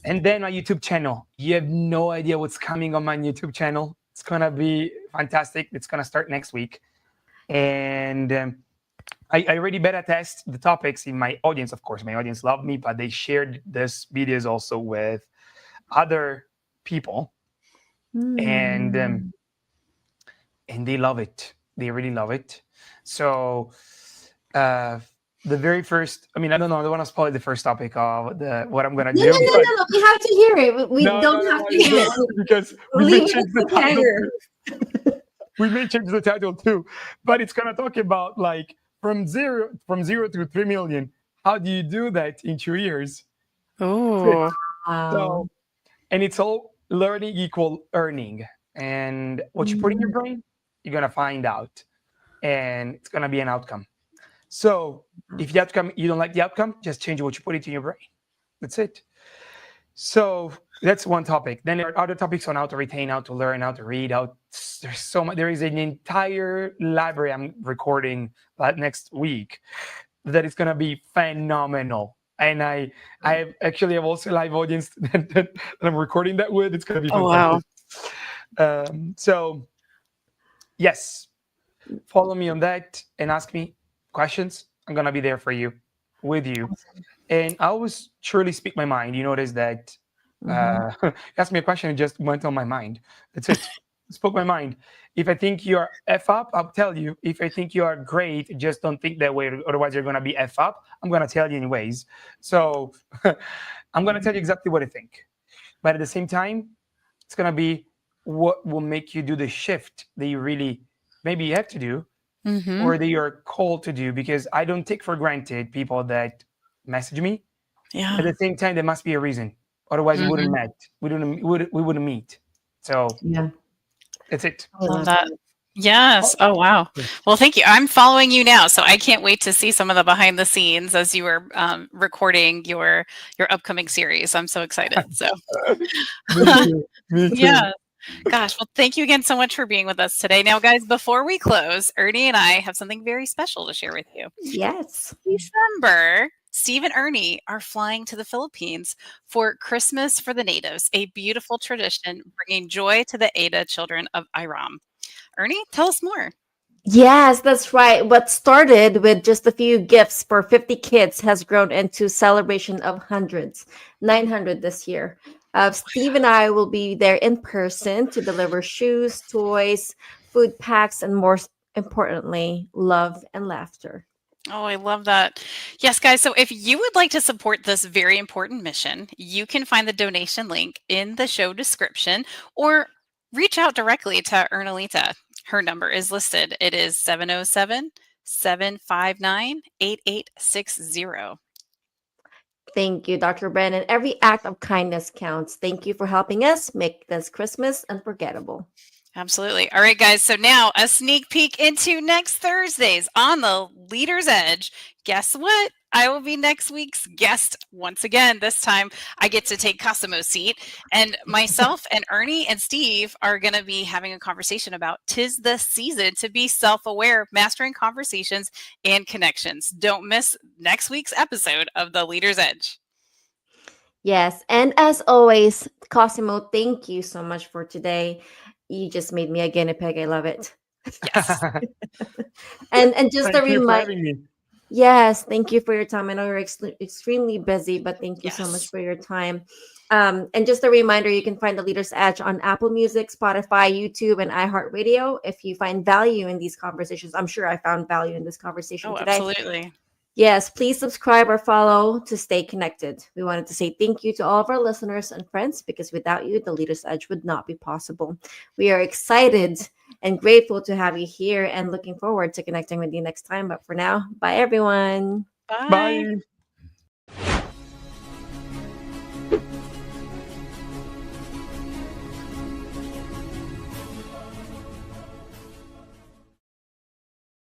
And then my YouTube channel. You have no idea what's coming on my YouTube channel. It's going to be fantastic. It's going to start next week. And I already beta test the topics in my audience. Of course, my audience loved me, but they shared this videos also with other people. And they love it. They really love it. So the very first, I don't know, I don't want to spoil the first topic of what I'm going to do. No. We have to hear it. We don't have to hear it. Because we may change the title. We may change the title too. But it's going to talk about like from zero to 3 million. How do you do that in 2 years? Oh. So, and it's all learning equal earning. And what you put in your brain, you're going to find out. And it's going to be an outcome. So if the outcome, you don't like the outcome, just change what you put into your brain. That's it. So that's one topic. Then there are other topics on how to retain, how to learn, how to read. There's so much. There is an entire library I'm recording next week that is going to be phenomenal. And I have also a live audience that I'm recording that with. It's going to be fantastic. Oh, wow. So yes, follow me on that and ask me questions. I'm going to be there for you, with you. And I always truly speak my mind. You notice that ask me a question and just went on my mind. That's it. Spoke my mind. If I think you're F up, I'll tell you. If I think you are great, just don't think that way. Otherwise, you're going to be F up. I'm going to tell you anyways. So I'm going to tell you exactly what I think. But at the same time, it's going to be what will make you do the shift that you really maybe you have to do or that you're called to do, because I don't take for granted people that message me. Yeah. At the same time, there must be a reason. Otherwise, we wouldn't meet. We wouldn't meet. So yeah, that's it. I love that. Yes. Oh, wow. Well, thank you. I'm following you now, so I can't wait to see some of the behind the scenes as you were recording your upcoming series. I'm so excited. So, Me too. yeah. Gosh, well, thank you again so much for being with us today. Now, guys, before we close, Ernie and I have something very special to share with you. yes. December, Steve and Ernie are flying to the Philippines for Christmas for the Natives, a beautiful tradition bringing joy to the Ada children of Iram. Ernie, tell us more. Yes, that's right. What started with just a few gifts for 50 kids has grown into celebration of hundreds, 900 this year. Steve and I will be there in person to deliver shoes, toys, food packs, and more importantly, love and laughter. Oh, I love that. Yes, guys. So if you would like to support this very important mission, you can find the donation link in the show description or reach out directly to Ernalita. Her number is listed. It is 707-759-8860. Thank you, Dr. Brandon. Every act of kindness counts. Thank you for helping us make this Christmas unforgettable. Absolutely. All right, guys. So now a sneak peek into next Thursdays on the Leader's Edge. Guess what? I will be next week's guest once again. This time I get to take Cosimo's seat, and myself and Ernie and Steve are going to be having a conversation about 'tis the season to be self-aware, mastering conversations and connections. Don't miss next week's episode of the Leader's Edge. Yes, and as always, Cosimo, thank you so much for today. You just made me a guinea pig. I love it. Yes. And just a Thank you for reminder. having me. Yes, thank you for your time. I know you're extremely busy, but thank you so much Yes. for your time. And just a reminder, you can find the Leader's Edge on Apple Music, Spotify, YouTube, and iHeartRadio. If you find value in these conversations, I'm sure I found value in this conversation Oh, today. absolutely. Yes, please subscribe or follow to stay connected. We wanted to say thank you to all of our listeners and friends because without you, the Leader's Edge would not be possible. We are excited and grateful to have you here and looking forward to connecting with you next time. But for now, bye everyone. Bye. Bye.